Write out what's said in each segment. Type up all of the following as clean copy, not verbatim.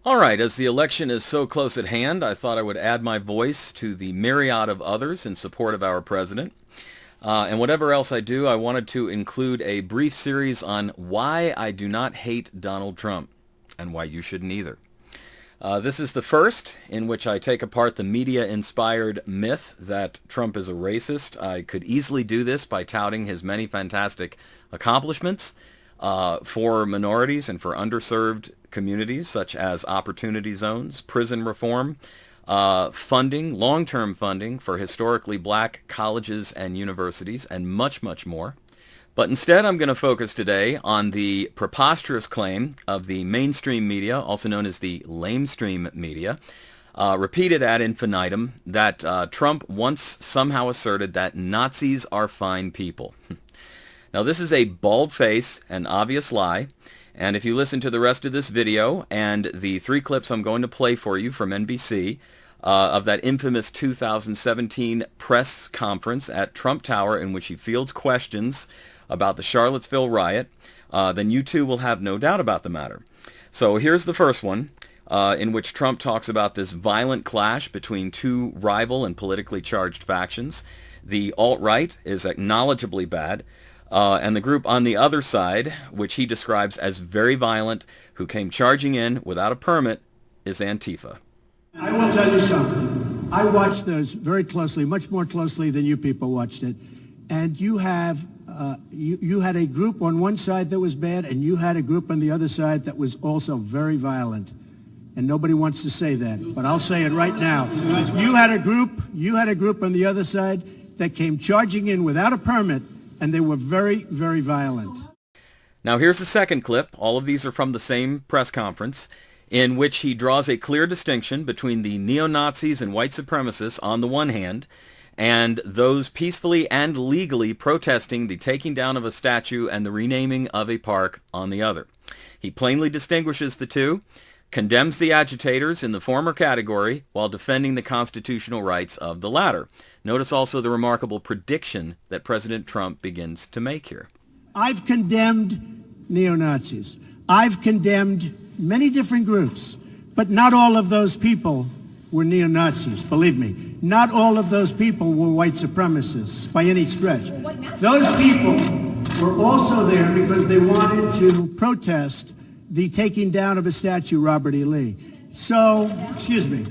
All right, as the election is so close at hand, I thought I would add my voice to the myriad of others in support of our president. And whatever else I do, I wanted to include a brief series on why I do not hate Donald Trump and why you shouldn't either. This is the first in which I take apart the media-inspired myth that Trump is a racist. I could easily do this by touting his many fantastic accomplishments for minorities and for underserved communities, such as opportunity zones, prison reform, funding, long-term funding for historically black colleges and universities, and much, much more. But instead, I'm going to focus today on the preposterous claim of the mainstream media, also known as the lamestream media, repeated ad infinitum, that Trump once somehow asserted that Nazis are fine people. Now, this is a bald-faced and obvious lie, and if you listen to the rest of this video and the 3 clips I'm going to play for you from NBC of that infamous 2017 press conference at Trump Tower in which he fields questions about the Charlottesville riot, then you too will have no doubt about the matter. So here's the first one, in which Trump talks about this violent clash between 2 rival and politically charged factions. The alt-right is acknowledgeably bad, and the group on the other side, which he describes as very violent, who came charging in without a permit, is Antifa. I will tell you something. I watched those very closely, much more closely than you people watched it. And you have, you had a group on one side that was bad, and you had a group on the other side that was also very violent. And nobody wants to say that, but I'll say it right now. You had a group on the other side that came charging in without a permit, and they were very, very violent. Now here's the second clip. All of these are from the same press conference, in which he draws a clear distinction between the neo-Nazis and white supremacists on the one hand, and those peacefully and legally protesting the taking down of a statue and the renaming of a park on the other. He plainly distinguishes the two, condemns the agitators in the former category while defending the constitutional rights of the latter. Notice also the remarkable prediction that President Trump begins to make here. I've condemned neo-Nazis. I've condemned many different groups, but not all of those people were neo-Nazis, believe me. Not all of those people were white supremacists by any stretch. Those people were also there because they wanted to protest the taking down of a statue, Robert E. Lee. So, excuse me,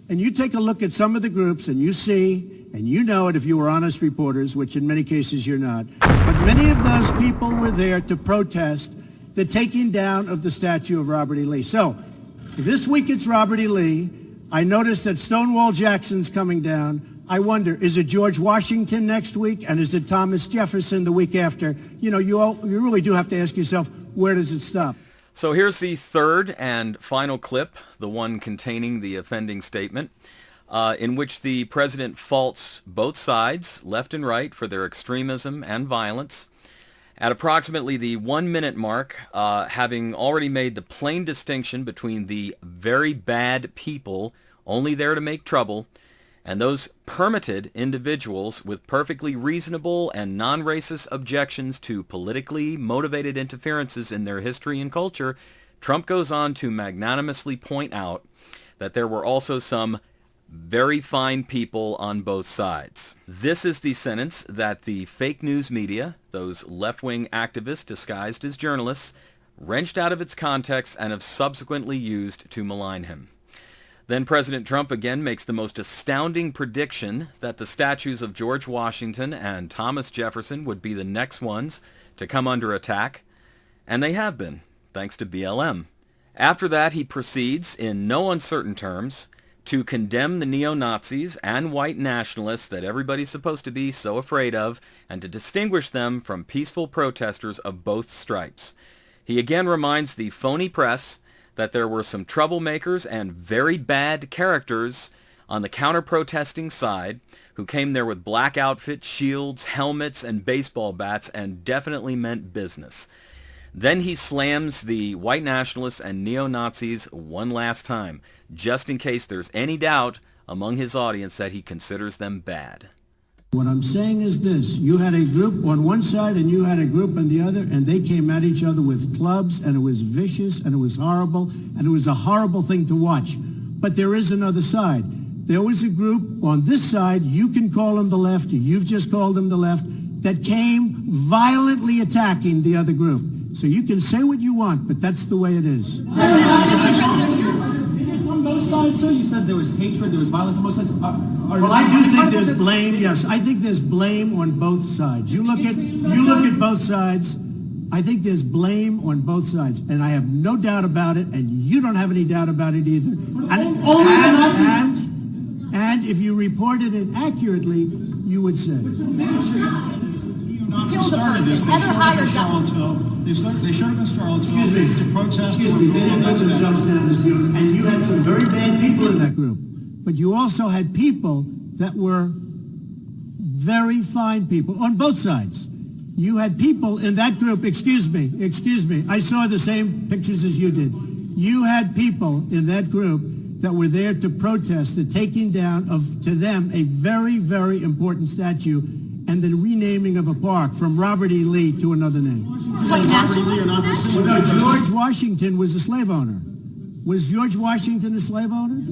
and you take a look at some of the groups and you see, and you know it if you were honest reporters, which in many cases you're not, but many of those people were there to protest the taking down of the statue of Robert E. Lee. So, this week it's Robert E. Lee. I noticed that Stonewall Jackson's coming down. I wonder, is it George Washington next week? And is it Thomas Jefferson the week after? You know, you really do have to ask yourself, where does it stop? So here's the third and final clip, the one containing the offending statement, in which the president faults both sides, left and right, for their extremism and violence. At approximately the 1-minute mark, having already made the plain distinction between the very bad people only there to make trouble and those permitted individuals with perfectly reasonable and non-racist objections to politically motivated interferences in their history and culture, Trump goes on to magnanimously point out that there were also some very fine people on both sides. This is the sentence that the fake news media, those left-wing activists disguised as journalists, wrenched out of its context and have subsequently used to malign him. Then President Trump again makes the most astounding prediction that the statues of George Washington and Thomas Jefferson would be the next ones to come under attack, and they have been, thanks to BLM. After that, he proceeds, in no uncertain terms, to condemn the neo-Nazis and white nationalists that everybody's supposed to be so afraid of, and to distinguish them from peaceful protesters of both stripes. He again reminds the phony press that there were some troublemakers and very bad characters on the counter-protesting side who came there with black outfits, shields, helmets, and baseball bats and definitely meant business. Then he slams the white nationalists and neo-Nazis one last time, just in case there's any doubt among his audience that he considers them bad. What I'm saying is this. You had a group on one side and you had a group on the other, and they came at each other with clubs, and it was vicious, and it was horrible, and it was a horrible thing to watch. But there is another side. There was a group on this side, you can call them the left, you've just called them the left, that came violently attacking the other group. So you can say what you want, but that's the way it is. On both sides, sir? You said there was hatred, there was violence on both sides. Well, I do think there's blame. Yes, I think there's blame on both sides. You look at both sides. I think there's blame on both sides, and I have no doubt about it, and you don't have any doubt about it either. And if you reported it accurately, you would say. Kill the person. Heather Heyer Charlottesville. They showed up in Charlottesville Excuse me. to protest. Excuse me. They didn't put themselves down as you, and you had some very bad people in that group. But you also had people that were very fine people on both sides. You had people in that group, excuse me, I saw the same pictures as you did. You had people in that group that were there to protest the taking down of, to them, a very, very important statue and the renaming of a park from Robert E. Lee to another name. White nationalists? No, George Washington was a slave owner. Was George Washington a slave owner?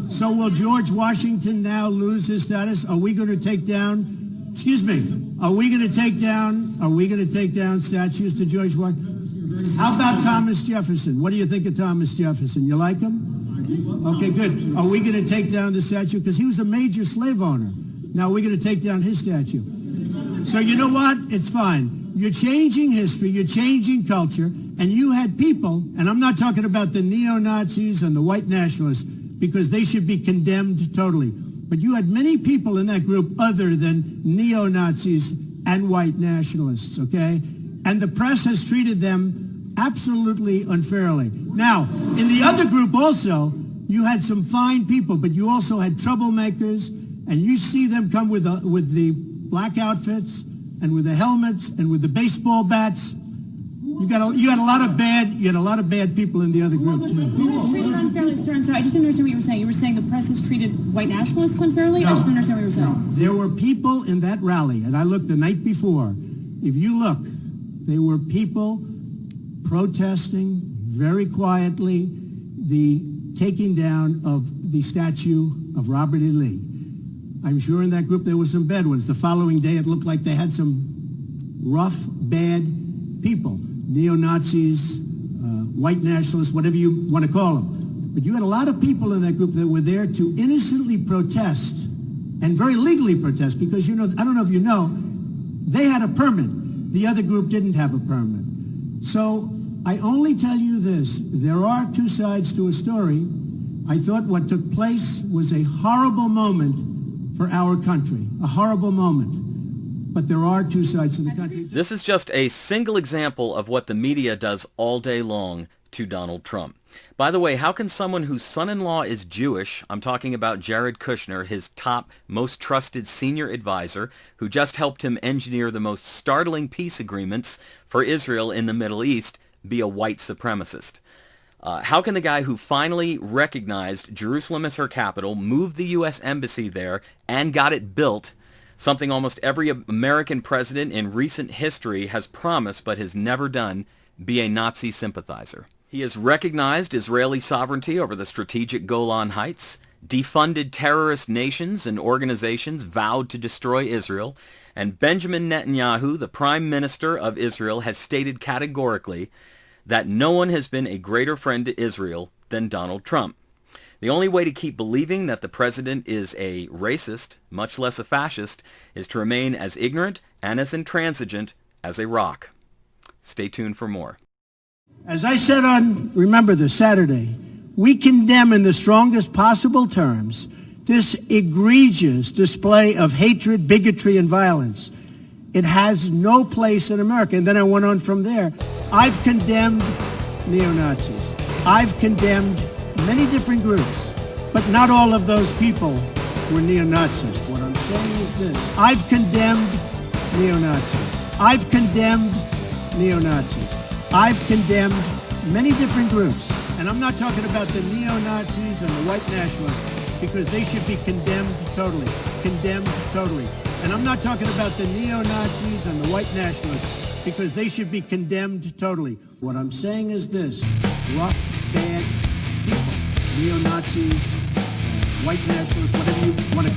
So will George Washington now lose his status? Are we going to take down, excuse me, are we going to take down statues to George Washington? How about Thomas Jefferson? What do you think of Thomas Jefferson? You like him? Okay, good. Are we going to take down the statue? Because he was a major slave owner. Now we're going to take down his statue. So you know what? It's fine. You're changing history. You're changing culture. And you had people, and I'm not talking about the neo-Nazis and the white nationalists, because they should be condemned totally. But you had many people in that group other than neo-Nazis and white nationalists, okay? And the press has treated them absolutely unfairly. Now, in the other group also, you had some fine people, but you also had troublemakers, and you see them come with the black outfits and with the helmets and with the baseball bats. You had a lot of bad people in the other group too. Treated unfairly, sir. I'm sorry, I just didn't understand what you were saying. You were saying the press has treated white nationalists unfairly? No. I just didn't understand what you were saying. No. There were people in that rally, and I looked the night before. If you look, there were people protesting very quietly the taking down of the statue of Robert E. Lee. I'm sure in that group there were some bad ones. The following day it looked like they had some rough, bad people. Neo-Nazis, white nationalists, whatever you want to call them. But you had a lot of people in that group that were there to innocently protest and very legally protest because, you know, I don't know if you know, they had a permit. The other group didn't have a permit. So I only tell you this. There are two sides to a story. I thought what took place was a horrible moment for our country, a horrible moment. But there are two sides to the country. This is just a single example of what the media does all day long to Donald Trump. By the way, how can someone whose son-in-law is Jewish, I'm talking about Jared Kushner, his top, most trusted senior advisor, who just helped him engineer the most startling peace agreements for Israel in the Middle East, be a white supremacist? How can the guy who finally recognized Jerusalem as her capital, moved the U.S. embassy there, and got it built, something almost every American president in recent history has promised but has never done, be a Nazi sympathizer? He has recognized Israeli sovereignty over the strategic Golan Heights, defunded terrorist nations and organizations vowed to destroy Israel, and Benjamin Netanyahu, the Prime Minister of Israel, has stated categorically that no one has been a greater friend to Israel than Donald Trump. The only way to keep believing that the president is a racist, much less a fascist, is to remain as ignorant and as intransigent as a rock. Stay tuned for more. As I said on, remember this, Saturday, we condemn in the strongest possible terms this egregious display of hatred, bigotry, and violence. It has no place in America. And then I went on from there. I've condemned neo-Nazis. I've condemned many different groups, but not all of those people were neo-Nazis. What I'm saying is this. I've condemned neo-Nazis. I've condemned neo-Nazis. I've condemned many different groups. And I'm not talking about the neo-Nazis and the white nationalists, because they should be condemned totally. Condemned totally. And I'm not talking about the neo-Nazis and the white nationalists, because they should be condemned totally. What I'm saying is this: rough, bad people, neo-Nazis, white nationalists, whatever you want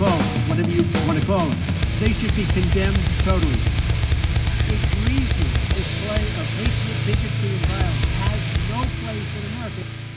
to call them, they should be condemned totally. Egregious display of hatred, bigotry, and violence has no place in America.